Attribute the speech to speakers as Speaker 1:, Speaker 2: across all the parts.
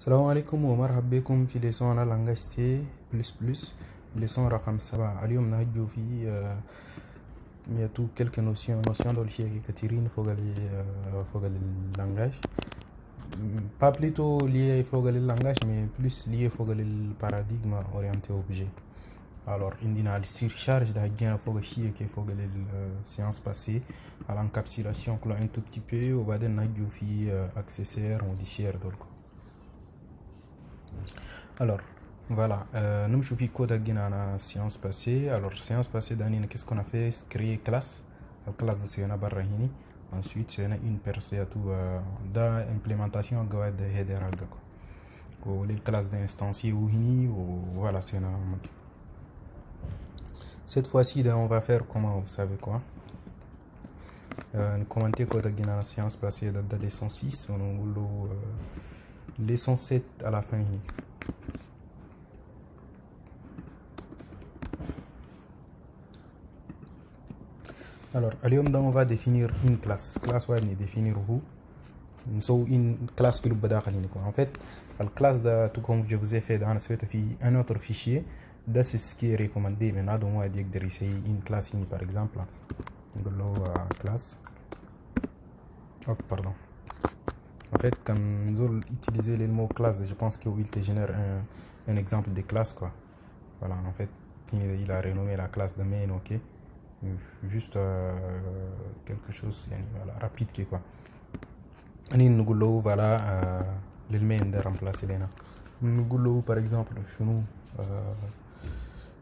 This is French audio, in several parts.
Speaker 1: السلام عليكم ومرحبا بكم في ليسون على لانجاج سي بلس بلس ليسون رقم 7. اليوم نهجو في مياتو quelques notions دول شيء كثيرين فوق اللانجاج pas plutôt lié فوق اللانجاج mais plus lié فوق الباراديغما orienté objet. Alors indina le surcharge da gena فوق الشيء كي فوق السيانس passée à l'encapsulation كله un tout petit peu وبعدين نهجو في accessoire modifier دول. Alors voilà, nous je suis code à la séance passée. Alors séance passée d'année, qu'est-ce qu'on a fait? Créer classe, la classe de Siena Barrahini. Ensuite c'est une personne tout d'implémentation de header algo. Ou les classes d'instancier ou hini ou voilà c'est un. Cette fois-ci on va faire comment, vous savez quoi? Nous commenter code à la séance passée de la leçon 6 ou leçon 7 à la fin. Alors, on va définir une classe. Classe, on va définir où. So, une classe qui est en fait, la classe, tout comme je vous ai fait dans un autre fichier, c'est ce qui est recommandé. Maintenant, on va dire que c'est une classe, par exemple. Classe. Oh, pardon. En fait, quand nous utilisons le mot classe, je pense qu'il te génère un exemple de classe, quoi. Voilà, en fait, il a renommé la classe de main, ok. Juste quelque chose voilà, rapide qui quoi. Nous voilà l'élément de remplacer les nous par exemple chez nous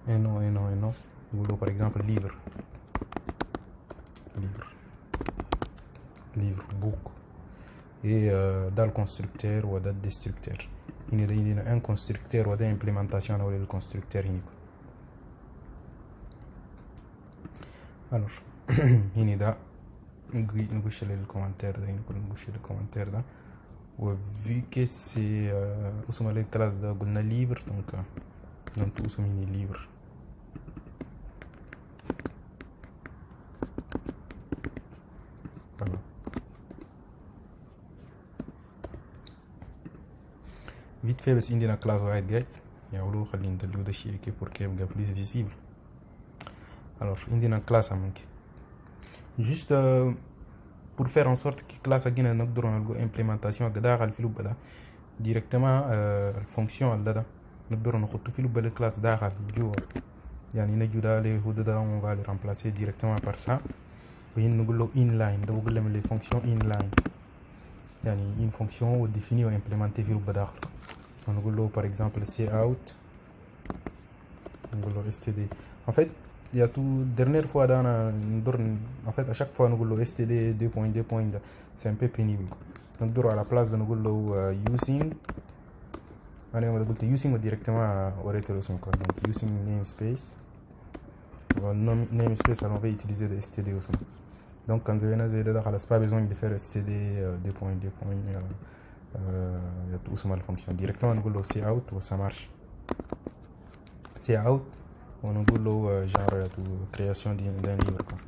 Speaker 1: un nom nous par exemple livre book et dans le constructeur ou dans le destructeur il y a un constructeur ou une implémentation ou le constructeur unique. Alors, il y a le commentaire là. Vu que c'est une classe de livre, donc tout ce mini livre. Voilà. Vite fait, il y a une classe white guide. Il y a une classe pour qu'elle soit plus visible. Alors, il y a une classe à manquer. Juste pour faire en sorte que la classe ait une implémentation directement la fonction la classe on va le remplacer directement par ça. Inline, les fonctions inline. Une fonction définie ou implémentée par exemple cout, std. En fait, il y a tout dernière fois en fait à chaque fois nous avons std 2.2. C'est un peu pénible. Donc à la place de nous using using directement au donc using namespace namespace on va utiliser le std aussi. Donc quand vous avez pas besoin de faire std 2.2 il y a tout mal fonction directement nous cout ou ça marche cout on a genre de création d'un livre quoi.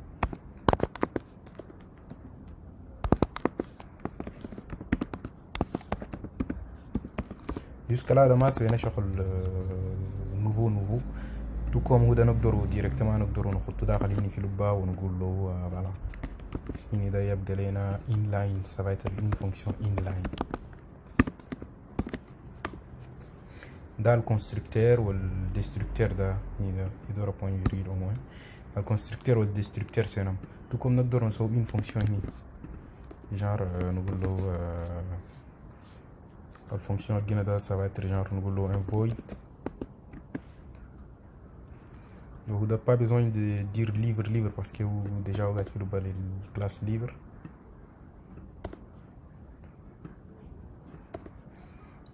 Speaker 1: Jusqu'à là demain c'est un nouveau tout comme nous نقدر directement نقدر نحط داخل في لبا ونقول له voilà هنا ده يبقى لنا inline, ça va être une fonction inline dans le constructeur ou le destructeur il doit point virgule au moins. Le constructeur ou le destructeur c'est un tout comme nous avons une fonction genre nous la fonction ça va être genre nous un void. Vous n'avez pas besoin de dire livre parce que vous déjà vous avez fait le classe livre.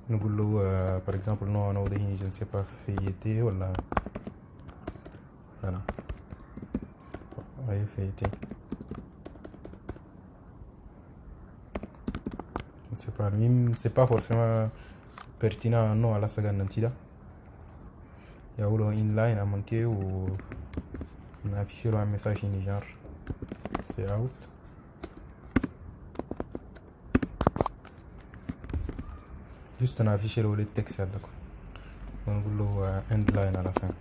Speaker 1: Nous par exemple non on a je ne sais pas feuilleter voilà feuilleter c'est pas même c'est pas forcément pertinent non à la saga nantida il y a inline à manquer ou on a affiché un message genre c'est out. juste afficher le texte d'accord. On va end line à la fin.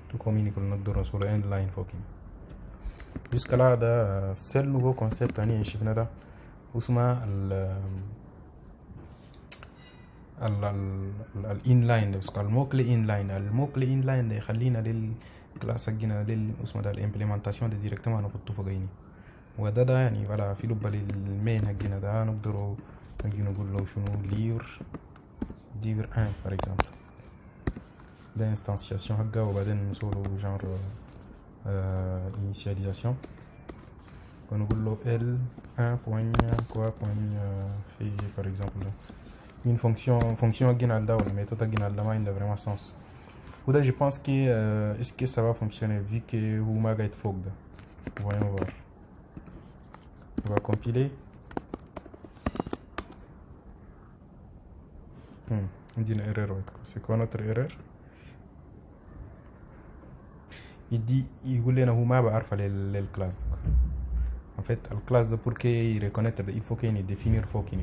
Speaker 1: Tout comme il nous sur le end line fucking. Jusqu'à là, le seul nouveau concept ani شفنا ده اسمه الانلاين. بس الموكلي انلاين ده يخلينا للكلاس حقنا اسمه ده الامبلمنتاسيون ده ديريكتومون نحطه فوقيني. وده يعني ولا في لب للمين حقنا ده نقدروا نقول له شنو ليفر 1 par exemple. ده انستانسياسيون حقه وبعدين نسوي جانر initialisation. On va L1 point quoi point fait par exemple une fonction guinalda ou la méthode guinalda n'a vraiment sens. Ou là je pense que est-ce que ça va fonctionner vu que vous m'avez fait fogg. Voyons voir. On va compiler. On dit une erreur. C'est quoi notre erreur? Il dit il voulait na huma ba arfa le classe. En fait la classe pour qu'il reconnaître il faut qu'il définir faut qu'il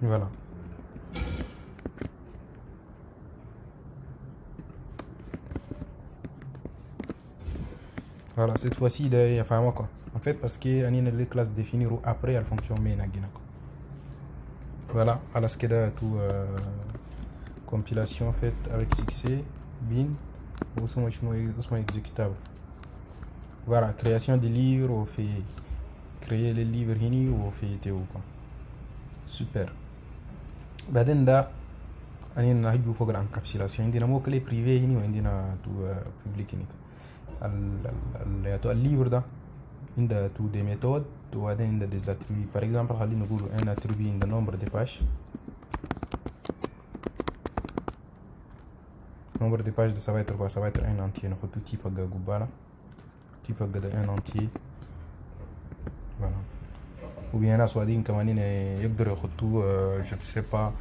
Speaker 1: voilà. Voilà, cette fois-ci il y a fait quoi. En fait parce que on a les classes définir après la fonction main agina. Voilà, à ce que là tout compilation faite avec succès, bin, ou sont exécutable. Voilà, création des livres, on fait créer les livres ici ou on fait théo quoi. Super. بعدين ده أنا نحجو فوق الانكابسيلاسيون عندنا مو كلي بريفي هنا وعندنا تو بوبليك هنا الليفر ده عندنا تو دي ميثود وبعدين عندنا دي اتريبي. par exemple خلينا نقول ان اتريبي عندنا نمبر دي باج. Nombre de pages de ça va être quoi? Ça va être un entier. Notre tout type de Gubala, type de un entier. Voilà. Ou bien là, soit dit que manine يقدر يحطوا je ne sais pas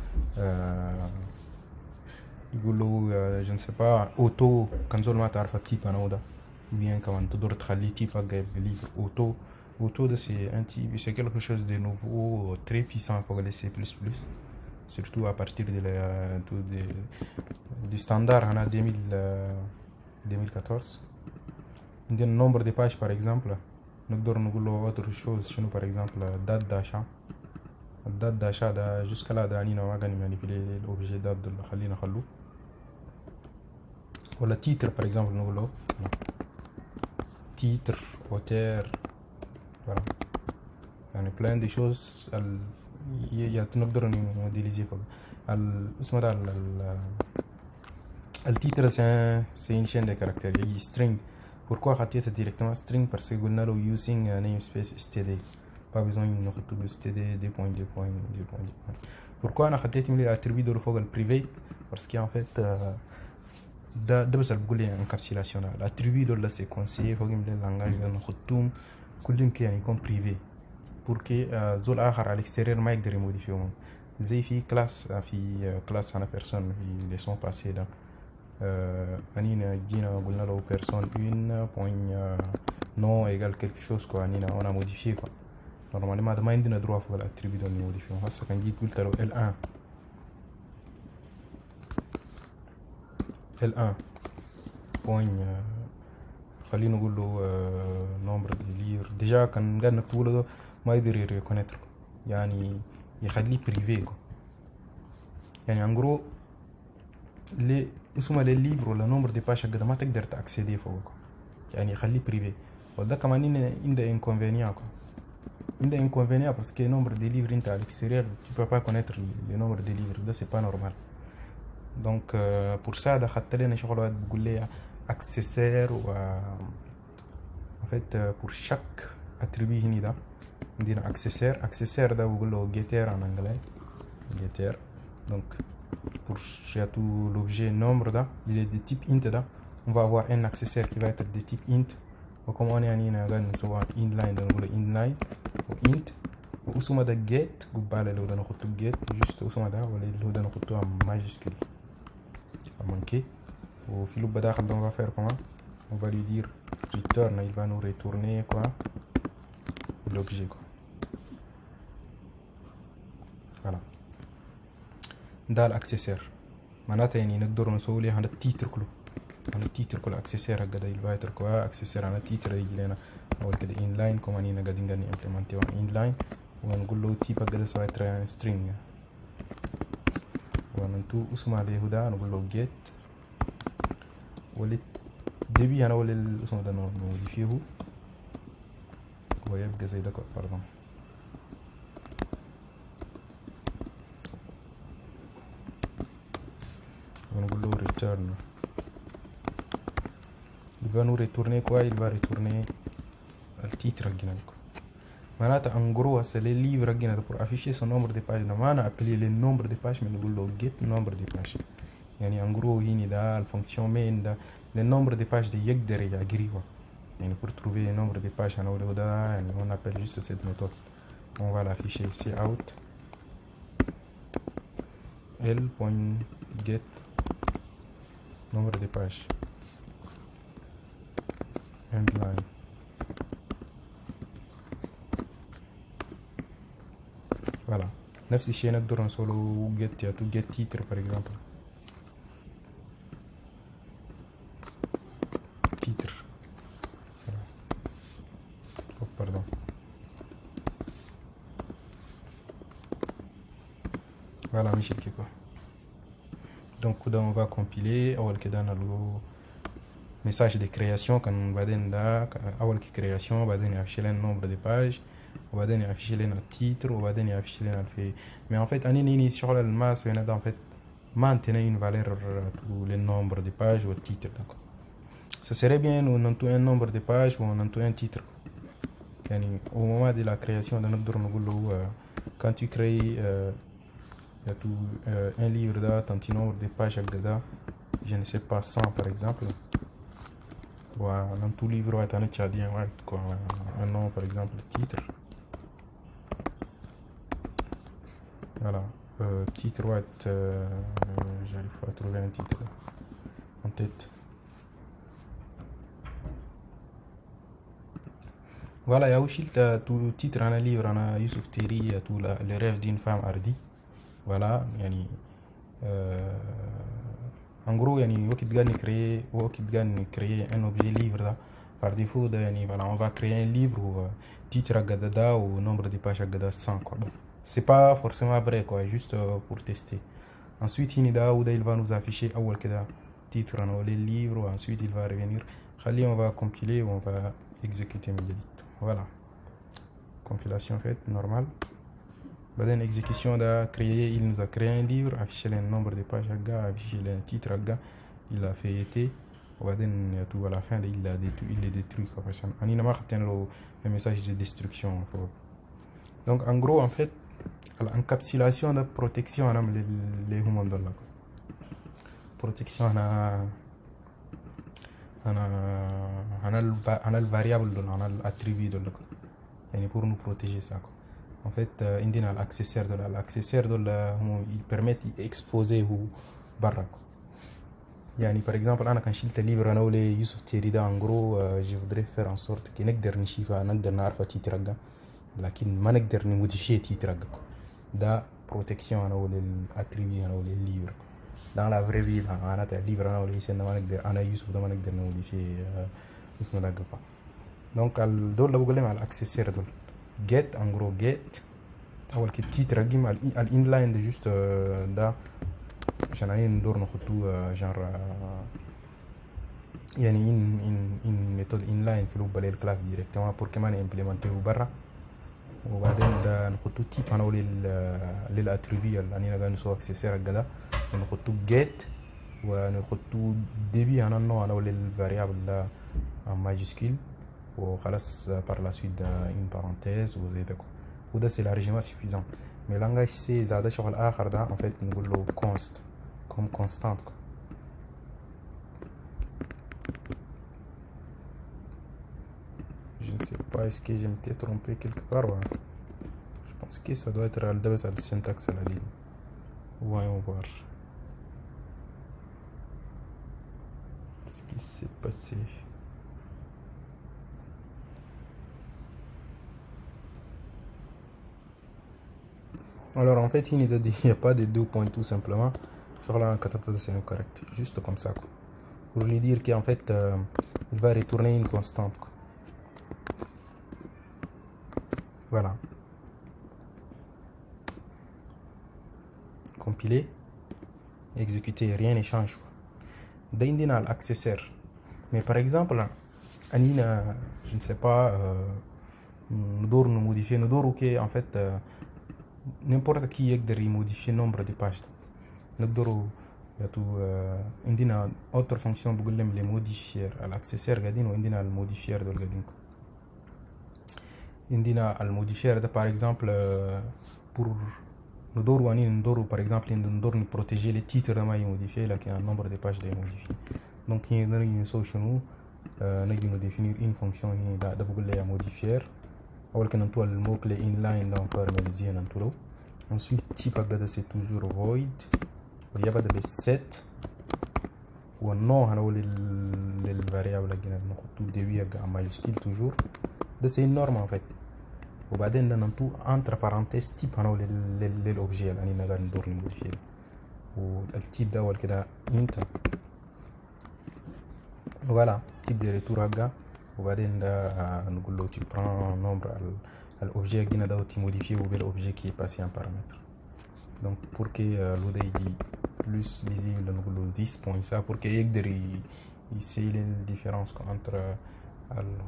Speaker 1: يقولوا je ne sais pas auto كنزول ما تعرف type أنا وده. Ou bien كمان تقدر تخلي type de livre auto de c'est un type, c'est quelque chose de nouveau très puissant pour les C++. Surtout à partir du standard en 2014. Le nombre de pages par exemple, nous avons autre chose, par exemple date d'achat. Date d'achat jusqu'à là, nous avons manipulé l'objet date de la khalou. Ou le titre par exemple, nous avons titre, auteur, voilà. Il y a plein de choses. Il y a نقدر modéliser le titre c'est une chaîne de caractères. Il y a string. Pourquoi خطيتها directement string? Parce que قلنا له using namespace std. Pas besoin de نحط std 2.2.2. Pourquoi أنا خطيت من الاتريبيوت دول فوق البريفي؟ parce que en fait ده بس اللي بقول لي encapsulation. الاتريبيوت دول c'est conseillé فوق من اللانجاج اللي نحطهم كلهم كي يعني يكون بريفي. pour que زول آخر على l'extérieur ما يقدر يموديفيهم. زي في كلاس أنا personne في leçon passée ده أنينا جينا قلنا له personne 1 point non égale quelque chose quoi. أنينا on a modifié quoi. normalement ما عندنا droit فوق الاتريبيوت ده نموديفيهم. هسه كان جيت قلت له L1 point خلينا نقول له nombre de livres. déjà كان قاعد نكتبه له ما يقدر يريكونيتر يعني يخليه بريفي يعني en gros les اسمه les livres ولا nombre de pages قد ما تقدر تاكسيدي فوق يعني يخليه بريفي. وده كمان عنده inconvénient عنده inconvénient parce que nombre de livres انت à l'extérieur tu peux pas connaître le nombre de livres. ده c'est pas normal. donc pour ça ده خدت لنا شغل بقول لي accessoire و en fait pour chaque attribut هنا ده عندنا accessoire ده بقول له getter en anglais getter. donc pour tout l'objet nombre là il est de type int là on va avoir un accessoire qui va être de type int. وكم أنا نقدر نسوي inline نقول inline و int واسمه ده get قبالة لو ده نحطه get juste اسمه ده ولا اللي هو ده نحطه majuscule manqué. وفي لوب داخل on va faire comment on va lui dire return, il va nous retourner quoi? L'objet quoi. Voilà. Dans l'accessoire. معناتها يعني نقدر نسوي له هذا التيتر كله. هذا التيتر كله accessoire هكذا il va être quoi? accessoire هذا التيتر يجي لنا أول كده inline كمان هنا قاعدين implementer inline ونقول له type هكذا سواء ترى string وننتو اسمه عليه ده نقول له get ولد دبي أنا ولا الاسم ده نموديفيه ويبقى زي ده pardon. ونقول له return. Il va nous retourner quoi? Il va retourner le titre. معناتها en gros c'est le livre pour afficher son nombre de pages. ما أنا appeler le nombre de pages mais نقول له get nombre de pages. يعني en gros هنا ده الفونكسيون main ده le nombre de pages ده يقدر يجري quoi. يعني pour trouver le nombre de pages أنا ولا ده يعني on appelle juste cette méthode. On va l'afficher ici out l.get nombre de pages endline. Voilà. نفس الشيء نقدر نسوي get to get titre par exemple. titre. Voilà. Oh, pardon. Voilà مشيت كيكو. Donc là on va compiler أول كده نلقو message de création كان بعدين ده أول création بعدين يفشي لنا nombre de pages وبعدين يفشي لنا titre وبعدين يفشي لنا الفي. mais en fait أنا نيني شغل الماس هنا ده en fait maintenir une valeur pour le nombre de pages ou titre. d'accord. Ce serait bien on entend un nombre de pages ou on entend un titre. يعني au moment de la création de نقدر نقول له quand tu crées un livre là tant un nombre de pages هكذا je ne sais pas 100 par exemple. dans tout livre ouais t'en as dit quoi un nom par exemple titre. voilà titre ouais j'arrive pas à trouver un titre en tête. voilà يا وش tout titre أنا livre أنا يوسف تيري tout le rêve d'une femme hardie. voilà يعني en gros يعني وقت قاعد créer un objet livre là par défaut ده يعني voilà on va créer un livre ou titre هكذا ده ou nombre de pages هكذا 100 quoi. bon c'est pas forcément vrai quoi juste pour tester. ensuite هنا ده وده il va nous afficher أول كده titre أنا ولا livre ou ensuite il va revenir خلي on va compiler ou on va exécuter من جديد. voilà compilation faite normale. بعدين exécution de créer il nous a créé un livre affiché le nombre de pages affiché le titre il a fait été وبعدين tout à la fin il est détruit quoi parce que أنا ما أخذت le message de destruction. donc en gros en fait l'encapsulation de protection أنا اللي هم دول protection أنا الvariable دول أنا الattribut دول يعني pour nous protéger ça quoi. en fait عندنا l'accessoire دول هم permettent exposer هو برا. يعني par exemple أنا كان شلت livre أنا ولا يوسف تيري ده en gros je voudrais faire en sorte que نقدر نشوفها نقدر نعرفها تيترقة لكن ما نقدر نموديفيه تيترقة. ده protection أنا ولا الاتريبي أنا ولا الليفر. dans la vraie vie معناتها الليفر أنا ولا يسنا ما نقدر أنا يوسف ده ما نقدر نموديفيه اسمه ده قفا. donc دول اللي بقول لهم على l'accessoire دول get en gros get أول كده تيترقيم الانلاين ده just ده عشان يعني ندور نخطو جانر يعني ان ميثود انلاين في لوب للكلاس ديريكتومون بور كمان امبليمنتيو برا. وبعدين ده نخطو تيب انا للاتريبيو اللي انا قاعد نسوي اكسسوار هكذا نخطو جيت ونخطو ديبي انا نو انا للفاريابل ده ماجيسكيل وخلاص par la suite une parenthèse وزي ده وده سي لارجيمون سيفيزون. مي لانغاج سي زاد شغل اخر ده en fait نقول له const comme constante quoi. je ne sais pas est-ce que je m'étais trompé quelque part ouais. je pense que ça doit être le syntaxe à la ligne. voyons voir ce qui s'est passé. Alors en fait, il n'y a pas de deux points tout simplement. Sur la catapult, c'est correct. Juste comme ça, quoi. Pour lui dire qu'en fait, il va retourner une constante, quoi. Voilà. Compiler, exécuter, rien ne change, quoi. D'indina l'accesseur. Mais par exemple, Anina, je ne sais pas, nous devons modifier, nous devons que en fait, n'importe qui يقدر modifier nombre de pages. Nous devons عندنا autre fonction بقول لهم les modifier l'accesseur قاعدين وعندنا الموديفير دول قاعدين. عندنا الموديفير ده par exemple pour nous devons par exemple nous devons protéger les titres de ma modifier là qui a un nombre de pages de modifier. Donc il y a une solution nous définir une fonction ده بقول لها modifier. أول كنا نطول المو clé inline dans formaliser نطوله. Ensuite type هذا c'est toujours void. Il y a pas de set ou non هنقول للvariable اللي نحطه دبي en majuscule toujours. ده c'est une norme en fait. وبعدين ننطو entre parenthèses type هنقول للobjet اللي نقدر ندور نموديفيه. والtype ده أول كده int. Voilà type de retour هكا. وبعدين ده نقول له tu prends nombre l'objet qui n'a pas été modifié ou l'objet qui est passé en paramètre. Donc pour que l'ouda est plus lisible nous le 10 point ça pour que يقدر يسيل les différences entre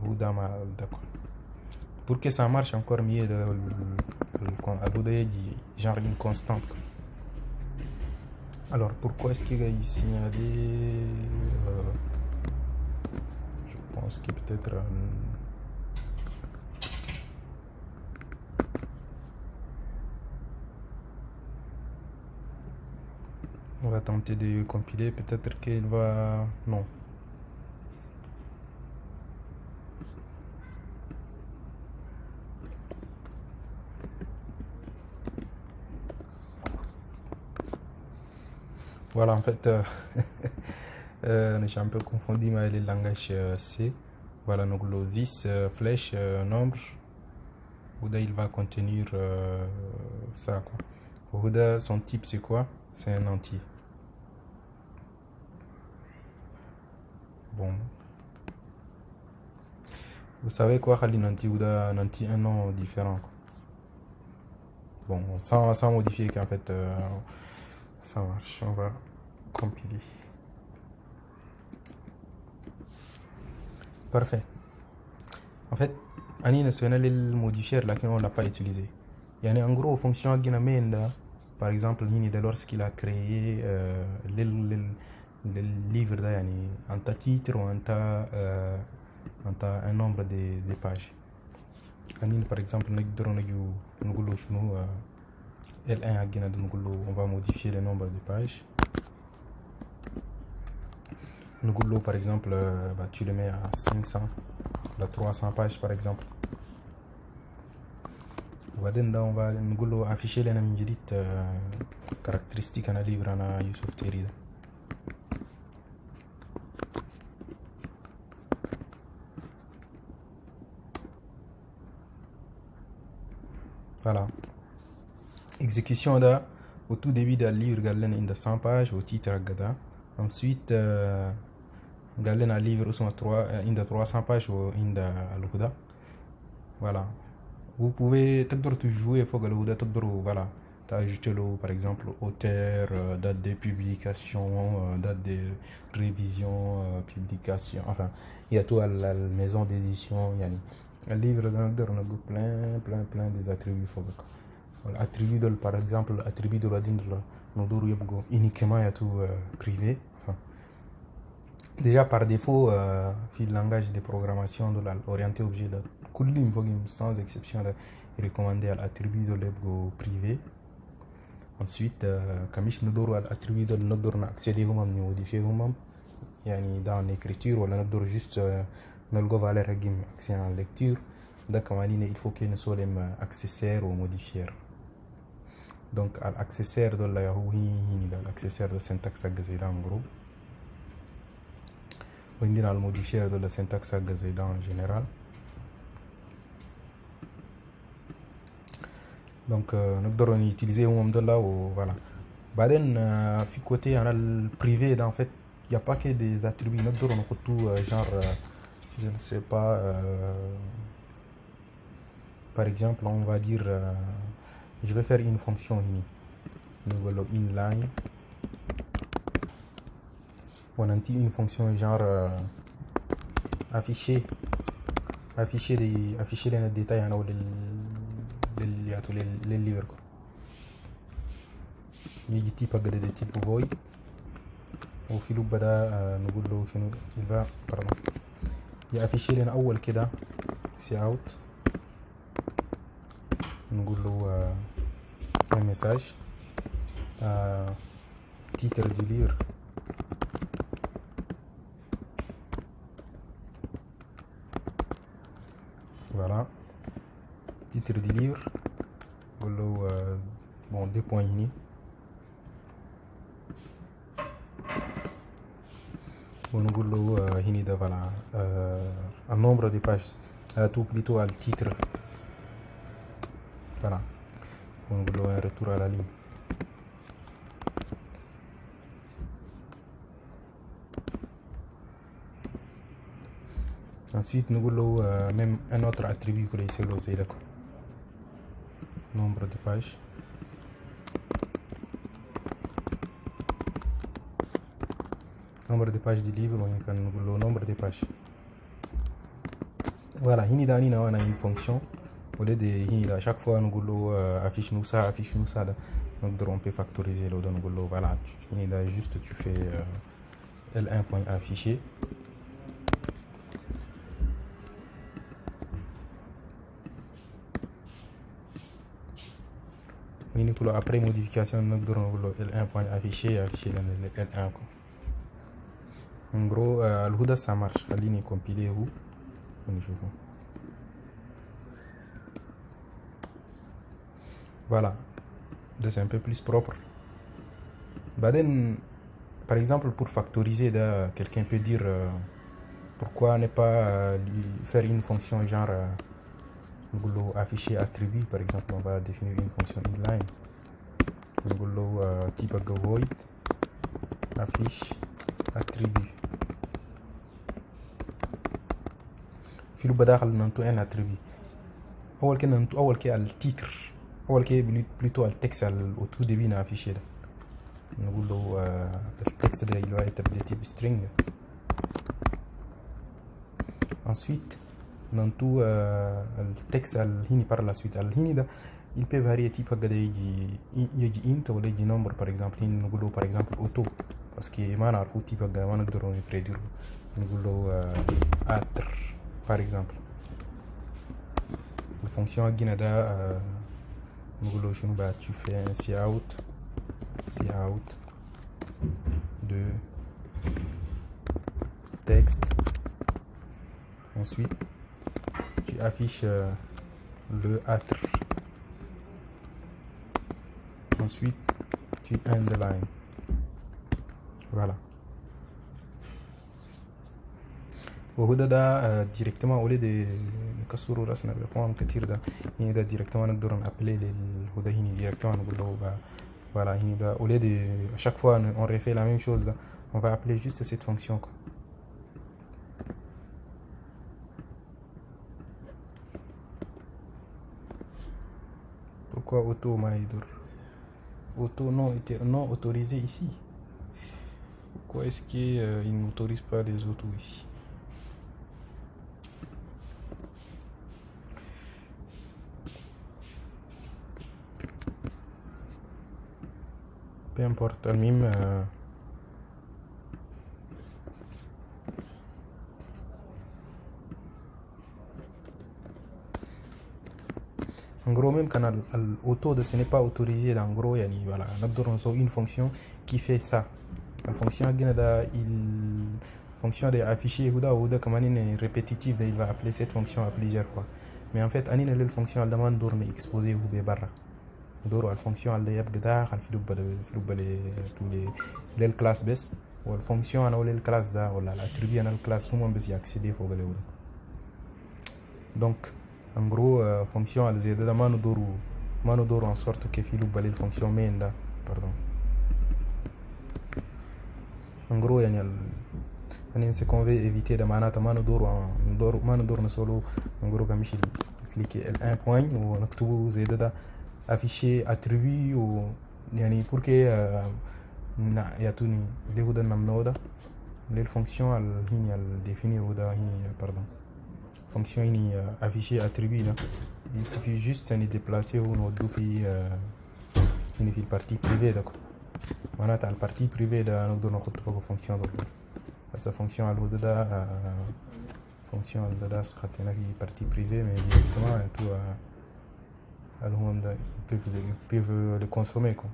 Speaker 1: l'ouda d'accord. Pour que ça marche encore mieux l'ouda est genre une constante. Alors pourquoi est-ce qu'il y a ici je pense que peut-être on va tenter de compiler, peut-être qu'il va... Non. Voilà, en fait, j'ai un peu confondu les langages C. Voilà, donc le 10 flèche nombre. Ouda, il va contenir ça, quoi. Ouda, son type, c'est quoi? C'est un entier. Bon. Vous savez quoi, Khalil Nanti ou Nanti un nom différent. Bon, sans modifier qu'en fait ça marche. On va compiler. Parfait. En fait, Annie nationale le modifier là qu'on l'a pas utilisé. Il y a en gros fonction qui n'amène par exemple lorsqu'il a créé le livre là, en ta titre ou en ta un nombre de pages. Par exemple, L1 on va modifier le nombre de pages. Par exemple, tu le mets à 500, à 300 pages par exemple. On va afficher les caractéristiques dans le livre de Youssouf Terida. Voilà. Exécution da au tout début du livre galen in 100 pages au titre gada. Ensuite galen a livre sont 300 pages au inda al-huda. Voilà. Vous pouvez te jouer il faut que le voilà. Ajouter par exemple auteur, date de publication, date de révision, publication, enfin il y a tout à la maison d'édition, un livre dans plein des attributs faut que attribut de par exemple attribut de la uniquement il y a tout privé, enfin déjà par défaut le langage de programmation de orienté objet de sans exception recommandé à l'attribut de l'ego privé. Ensuite comme je nous attribut de notre accéder au même modifier au même dans l'écriture ou notre juste nous valeur accès en lecture. D'accord, il faut que nous soyons accessoires ou modifier. Donc l'accessoire de l'accessoire de syntaxe en gros. On dit le modifier de la syntaxe en général. Donc نقدر utiliser de là ou voilà. بعدين في côté on a le privé en fait il n'y a pas que des attributs نقدر نحطوا genre je ne sais pas par exemple on va dire je vais faire une fonction ici نقول inline on a une fonction genre afficher les détails hein, ou les livres يجي type أقدر de type void وفي لوب بدأ نقول له شنو يبقى pardon يافيشي لنا أول كده سي اوت نقول له un message titre du livre voilà titre du livre نقول له bon deux points unis ونقول له هنا ده voilà un nombre de pages tout plutôt le titre voilà ونقول له un retour à la ligne ensuite نقول له même un autre attribut que يصير له زي ده nombre de pages nombre de pages du livre ونكون نقول له nombre de pages voilà هنا ده هنا أنا une fonction au lieu de هنا à chaque fois نقول له affiche nous ça ده نقدر on peut factoriser le نقول له voilà هنا ده juste tu fais L1 point affiché هنا كله après modification نقدر نقول له L1 point affiché le L1 quoi. En gros الهدى ça marche خليني compiler هو ونشوفه voilà c'est un peu plus propre بعدين par exemple pour factoriser là, quelqu'un peut dire pourquoi ne pas faire une fonction genre afficher attribut par exemple on va définir une fonction inline type void affiche attribut في لو بداخل ننتو ان اتريبي اول كي التيتر اول كي بلوتو التكست او تو ديبي نافيشي ده نقول له التكست ده اللي هو تبدا تيب سترينج ensuite ننتو التكست الهيني par la suite الهيني ده il peut varier type هكذا يجي int ولا يجي number par exemple هنا نقول له par exemple auto parce que ما نعرفو type هكذا ما نقدروا نبريديرو نقول له atr par exemple la fonction guinada tu fais un cout de texte ensuite tu affiches le atr ensuite tu underline voilà وهذا ده ديريكتومون اولي دي نكسروا راسنا بفهم كتير ده هنا ده ديريكتومون نقدر نابلي للهدى هنا ديريكتومون نقول له voilà هنا ده اولي دي à chaque fois on refait la même chose on va appeler juste cette fonction quoi. Pourquoi auto maïdour auto non autorisé ici pourquoi est-ce qu'il n'autorise pas les autos ici peu importe المهم en gros même quand l'auto de ce n'est pas autorisé en gros yani voilà نقدر نسوي une fonction qui fait ça la fonction fonction de afficher وده كمان répétitif il va appeler cette fonction à plusieurs fois mais en fait اني la fonction elle demande de exposer ou برا ندورو على الفونكسيون اللي يبقى داخل في لوب لي الكلاس بس والفونكسيون انا ولا الكلاس ده ولا الاتريبي انا الكلاس هم بس ياكسيدي فوق له دونك ان غرو فونكسيون اللي زي ده ما ندورو ما ندور en sorte que في لوب الفونكسيون main ده pardon. En gros يعني ce qu'on veut éviter ده معناتها ما ندور نسولو en gros كمشي كليكي ال1 point ونكتبه زي ده afficher attribut و يعني pour que يعطوني اللي هو ده النمو ده للفونكسيون هنا définir وده هنا pardon fonction هنا afficher attribut ده il suffit juste de déplacer ونودو في هنا في البارتي بريفي ده معناتها البارتي بريفي ده نقدر نحط فوق فونكسيون ده هسه فونكسيون على الهدى ده فونكسيون على ده حطينا في بارتي بريفي mais directement et tout الهون ده ils peuvent le consommer quoi.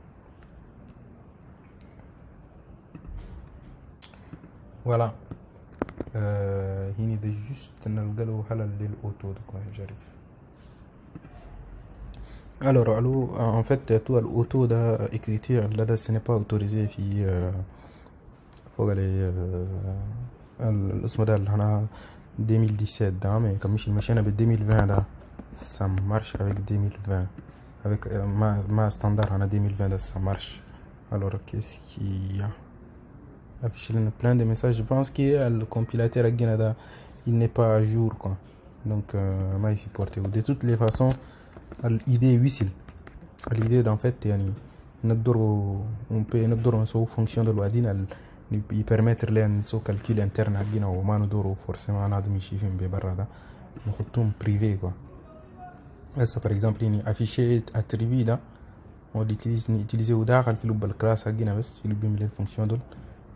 Speaker 1: Voilà. هنا ده juste نلقى له حل للأوتو ده كويس جريف. Alors en fait tout l'auto ده écriture là ce n'est pas autorisé في فوق الاسم ده اللي هنا 2017 ده mais comme مش مشينا بال 2020 ده ça marche avec 2020 avec ma standard هنا 2020 ده ça marche. Alors qu'est-ce qu'il y a affiché plein de messages. Je pense que le compilateur là il n'est pas à jour quoi, donc ما supporté. De toutes les façons l'idée وصل l'idée d'en fait يعني نقدر نسوي fonction de الوادين يبرمتر لنا نسوي calcul interne حقنا وما ندورو forcément نادم يشوفين ببرا ده نحطهم privé quoi. هسه par exemple يعني afficher attribut ده on l'utilise وداخل في لوب الكلاس حقنا بس في لوب من الفونكسيون دول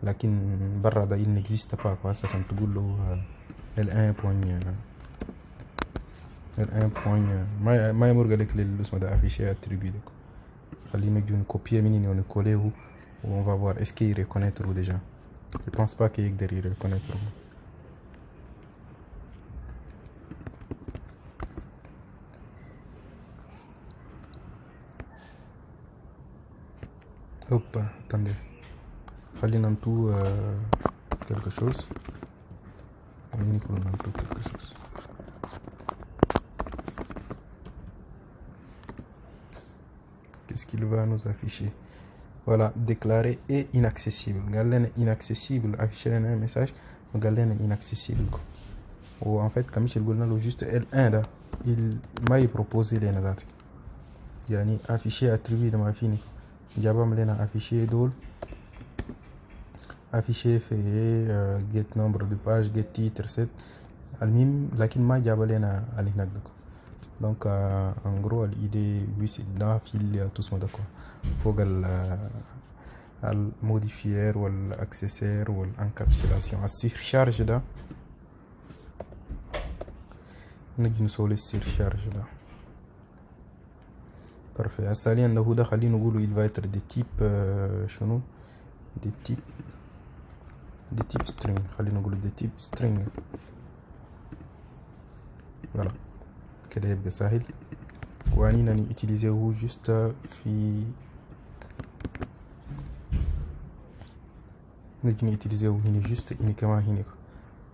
Speaker 1: لكن برا ده il n'existe pas quoi. هسه كان تقول له ال1 point ما يمر لك للاسم ده afficher attribut ده. خلينا نجي نكوبيه منين ونكوليه و on va voir est-ce qu'il reconnaître déjà. Je pense pas qu'il يقدر reconnaître. Hop, attendez. خلينا نطو quelque chose. خلينا نطو quelque chose. Qu'est-ce qu'il va nous afficher? Voilà, déclaré et inaccessible. Galène inaccessible, afficher un message. Galène inaccessible. Ou en fait, comme je le juste L1 là, il m'a proposé les nazat. Yani afficher attribut de ma fini. Jabam lena afficher dol. Afficher fait get nombre de pages, get titre, set. Almim, lakin ma jabalena alinak. Donc en gros l'idée oui c'est d'affiler tout ce monde quoi. Faut le modifier ou l'accessoire ou l'encapsulation à surcharge là. نجي نسوي السيرشارج ده. parfait. حاليا لو ده خلينا نقوله il va être de type شنو de type string. خلينا نقوله de type string. voilà كده يبقى سهل. وانينا نيتيليزيوه جوست في نجي نيتيليزيوه هنا جوست هنا كمان هنا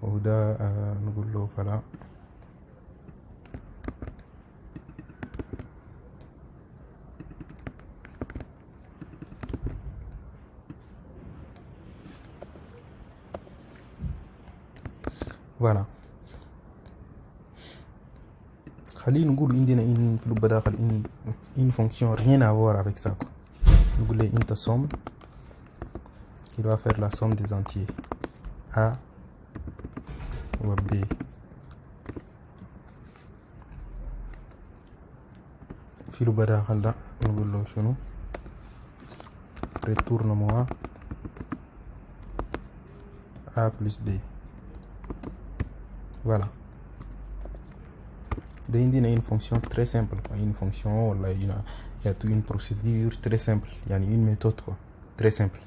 Speaker 1: وده نقول له فلا voilà. خلينا نقول عندنا ان في اللوب داخل ان فونكسيون rien à voir avec ça quoi. نقول له int somme qui va faire la somme des entiers a ou b. في اللوب داخل ده نقول له شنو retourne-moi a plus b. voilà. عندنا une fonction très simple quoi. Une fonction ولا il y a toute une procédure très simple يعني une méthode quoi très simple.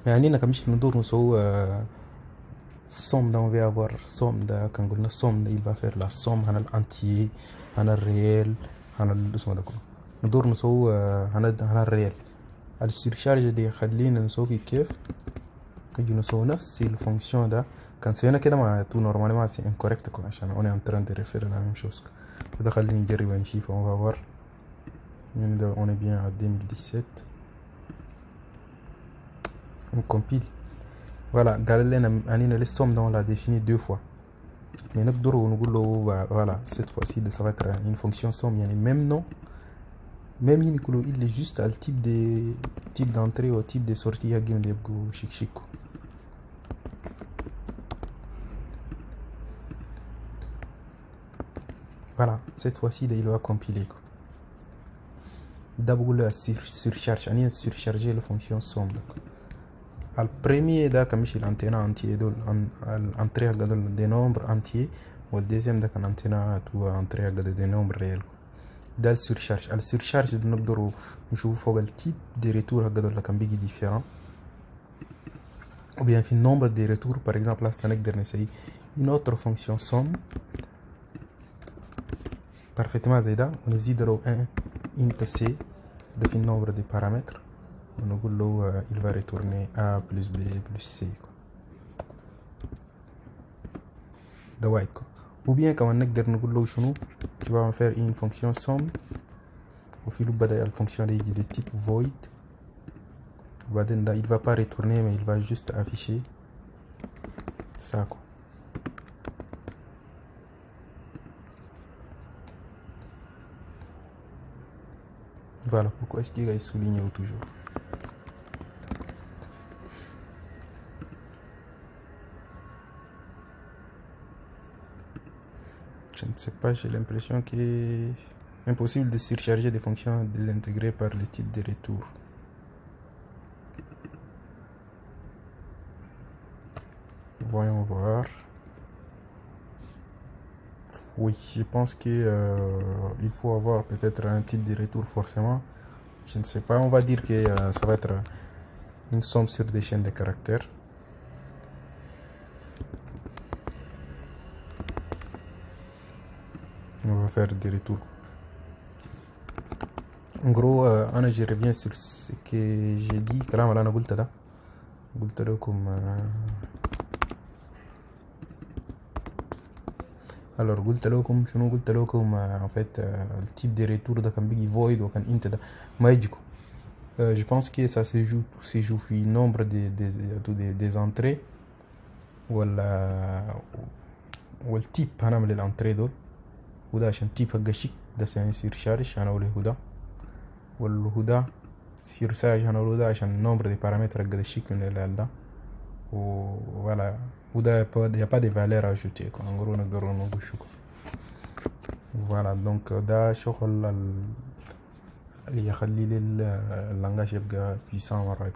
Speaker 1: يعني هنا كمش ندور نسوي somme ده on va avoir somme ده كان قلنا somme ده il va faire la somme هنا الانتيي هنا الريال هنا الاسم ده كله ندور نسوي هنا الريال. السيرشارج دي خلينا نسوي كيف نجي نسوي نفس الفونكسيون ده كان سوينا كده مع تو normalement c'est incorrect quoi عشان on est en train de refaire la même chose كده خليني نجرب ونشوف on va voir on est bien à 2017 on compile voilà قال لنا اننا les sommes on l'a défini deux fois mais نقدر نقول له voilà cette fois-ci ça va être une fonction somme يعني même nom même il est juste à le type d'entrée ou type de sortie يا جيم يبقوا شيك voilà cette fois-ci il va compiler quoi. D'abord la surcharge يعني surcharger la fonction somme le premier ده كمشي l'antenne entier دول l'entrée هقدر des nombres entiers والدeuxième ده كان antenne تو entrée هقدر des nombres réels ده السيرشارج نقدروا نشوف فوق التيب دي ريتور هقدر كان بيجي ديفيرون ou bien في النومبر دي ريتور par exemple là نقدر نسوي une autre fonction somme parfaitement زي ده ونزيد له un int c ده في النومبر دي paramètres ونقول له il va retourner a plus b plus c ده وايد ou bien كمان نقدر نقول له شنو tu vas en faire une fonction somme وفي له بدأ الفونكسيون دي يجي de type void وبعدين ده il va pas retourner mais il va juste afficher ça quoi. Voilà pourquoi est-ce qu'il est souligné toujours. Je ne sais pas, j'ai l'impression qu'il est impossible de surcharger des fonctions désintégrées par le type de retour. Voyons voir. Oui, je pense que il faut avoir peut-être un type de retour forcément. Je ne sais pas, on va dire que ça va être une somme sur des chaînes de caractères. On va faire des retours. En gros je reviens sur ce que j'ai dit كلام اللي انا قلت لكم alors قلت لكم شنو قلت لكم en fait التيب دي ريتور ده كان بيجي void وكان انت ده ما يجيكم je pense que ça se joue في nombre des entrées ولا والتيب هنعمل الانتري دول وده عشان تيب حق الشيك ده سيرشارج هنقوله هدا والهدا سيرشارج هنقوله ده عشان nombre des paramètres حق الشيك من ال ده ولا وده y a pas de valeur ajoutée quoi en gros نقدر نقول شو voilà donc ده شغل اللي يخلي لي اللانجاج يبقى puissant مرات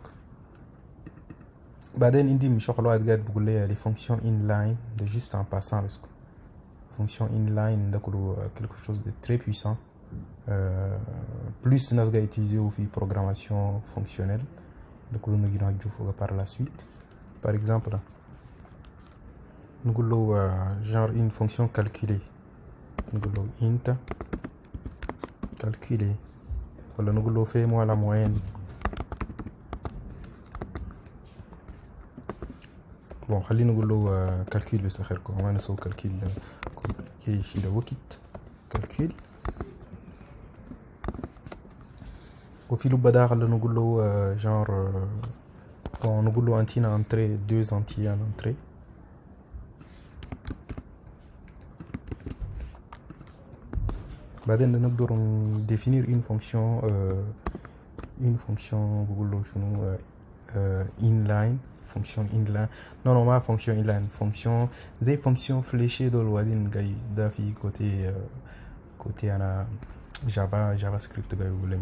Speaker 1: بعدين عندي من شغل واحد قاعد بقول لي les fonctions inline de juste en passant parce que fonction inline ده كله quelque chose de très puissant plus ناس قاعد يتيزيو في programmation fonctionnelle ده كله نجي نشوفه par la suite par exemple نقول له genre une fonction calculée نقول له int calculer ولا نقول له fais-moi la moyenne bon خلينا نقول له calcul بس اخركم ما نسوي calcul compliqué شي ده وقت calcul وفي له بداخل نقول له genre bon نقول له انتينا entrée deux entiers en entrée بعدين نقدر définir une fonction بقول له شنو inline fonction inline non ما fonction inline fonction زي fonction fléchée دول وبعدين جاي ده في côté انا جافا سكريبت جاي يقول لي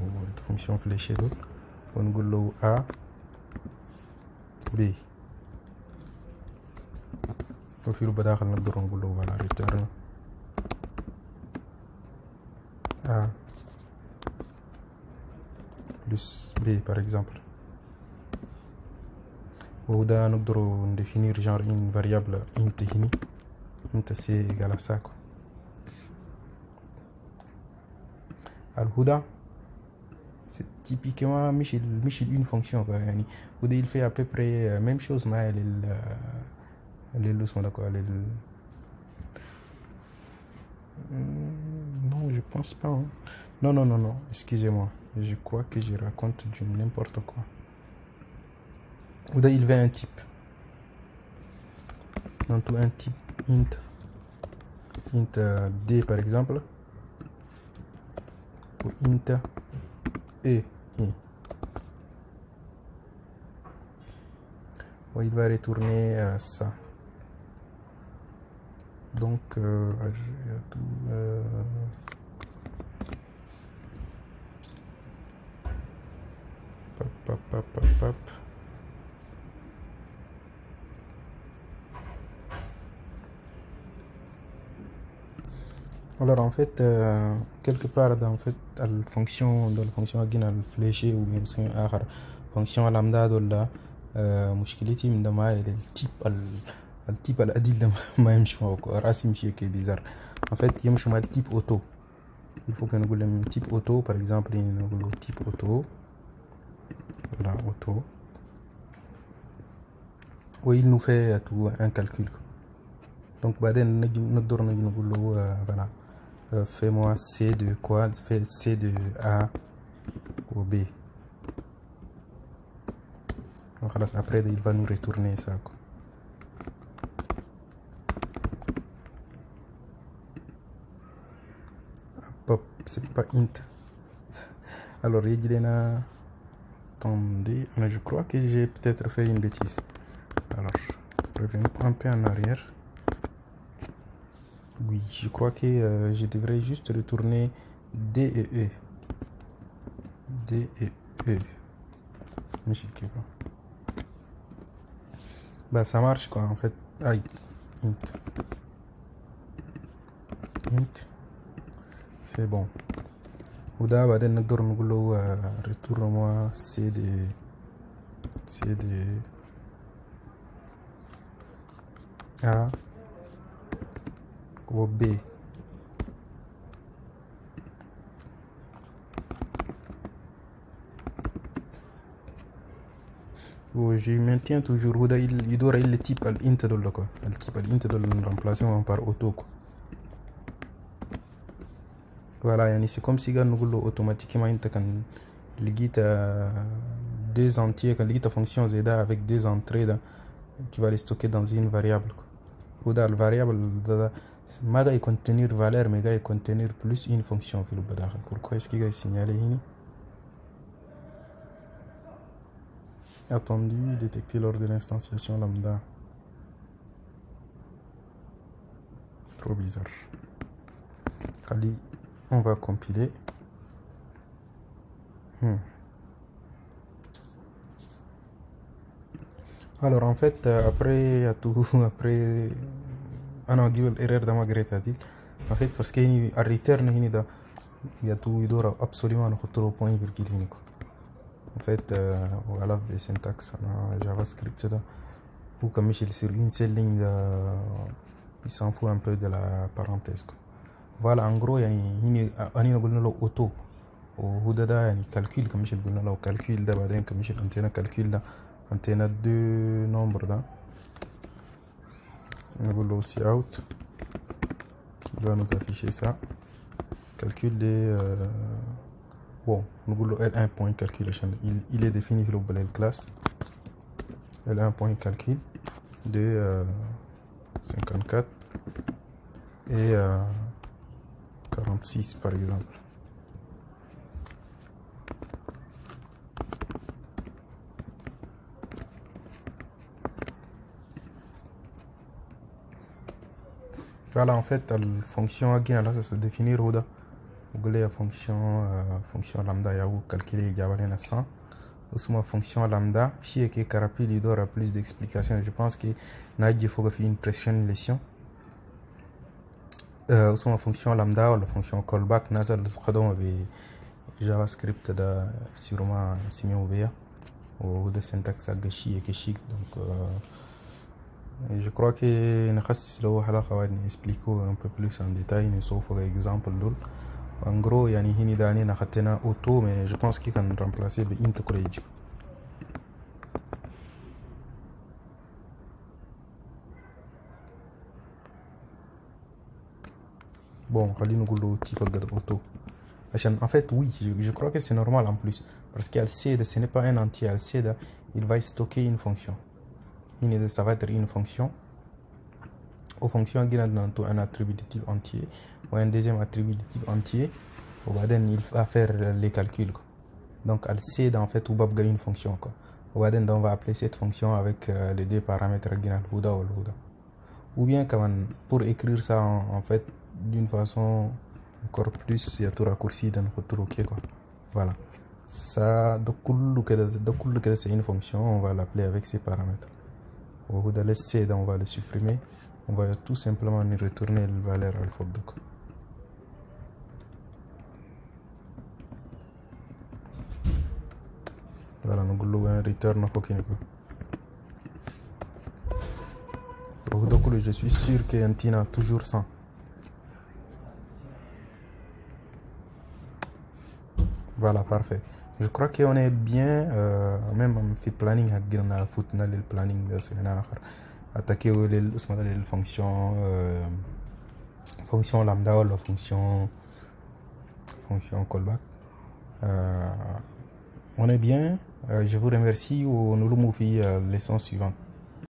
Speaker 1: fonction fléchée دول ونقول له a b ففي له بداخل نقدر نقول له voilà return A plus B par exemple وده نقدر نديفينير genre une variable int هنا int c égale à ça الهدى c'est typiquement مش une fonction يعني وده il fait à peu près même chose مع Non, je pense pas. Hein. Non, non, non, non, excusez-moi. Je crois que je raconte du n'importe quoi. Ou il veut un type. Donc un type int d par exemple. Ou int e. Où il va retourner ça. Donc, il y a tout. Pap. Alors en fait, quelque part dans la fonction fléché ou bien fonction lambda là, مشكلتي من ده التيب الأديل ده ما يمشي معه راسي مشي كي bizarre. En fait يمشي مع التيب auto. Il faut que nous نقول type auto par exemple نقول type auto. Voilà auto. Où il nous fait tout un calcul. Donc بعدين نقدر نقول له voilà fais-moi C de quoi, fais C de A ou B. Donc après il va nous retourner ça quoi. Hop, c'est pas int. Alors il y a attendez, je crois que j'ai peut-être fait une bêtise. Alors revenons un peu en arrière. Oui, je crois que je devrais juste retourner D et E. D et E. Mais je sais pas. Bah ça marche quoi en fait. Aïe. Int. C'est bon. وده بعدين نقدر نقول له retourne-moi C de A ou B. Je maintiens toujours وده يدور le type الint دول quoi. Le type الint دول remplacement par auto quoi. Voilà, yani c'est comme si nous voulons automatiquement لقيت deux entiers, quand لقيت fonction z avec deux entrées, tu vas les stocker dans une variable. Ou dans le variable, ما va contenir valeur, mais va contenir plus une fonction في البداخل. Pourquoi est-ce qu'il va signaler ici? Attendu, détecté lors de l'instanciation lambda. Trop bizarre. Allez, on va compiler. Alors en fait après après انا اجيب الايرور ده ما قريتها دي en fait parce que الريتيرن هنا ده يدور absolument نحط له point virgule هنا en fait voilà le syntaxe en JavaScript ده ou comme il sur une seule ligne il s'en fout un peu de la parenthèse quoi. Voilà en gros يعني هنا قلنا له auto وهو ده يعني calcul comme قلنا له calcul ده بعدين comme عندنا calcul ده عندنا deux nombres ده نقول له aussi out il va nous afficher ça calcul des bon نقول له L1 point calculation il est défini في le classe L1 point calcul de 54 et 46 par exemple. Voilà en fait la fonction là ça se définit là vous la fonction lambda ou calculer il 100 ou fonction lambda si qui carapil il aura plus d'explications. Je pense que il faut faire une prochaine leçon ou fonction lambda ou la fonction callback nasal خدوم JavaScript ده sûrement سميوه بيها ou de syntaxe gâchis et chic donc et je crois que نخصص له حلقة واحد نexpliquer un peu plus en détail نشوف exemple دول en gros يعني هني داني نخدنا auto mais je pense qu'il can remplacer بint كله يجي. bon auto. En fait, oui, je crois que c'est normal en plus. Parce qu'Alceda, ce n'est pas un entier. Alceda, il va stocker une fonction. Ça va être une fonction. Aux fonctions qui ont un attribut de type entier ou un deuxième attribut de type entier. Il va faire les calculs. Donc, Alceda, en fait, on va une fonction. On va appeler cette fonction avec les deux paramètres Huda ou Huda. Ou bien, pour écrire ça, en fait, d'une façon encore plus, il y a tout raccourci dans notre truc. Voilà. Ça, c'est une fonction, on va l'appeler avec ces paramètres. On va le supprimer. On va tout simplement y retourner la valeur alpha. Voilà, nous allons un return. Je suis sûr que Antina toujours 100. Voilà, parfait. Je crois qu'on est bien, même on fait planning à le planning de ce attaquer les fonctions lambda ou la fonction callback. On est bien. Je vous remercie. Nous nous mouvons à la leçon suivante.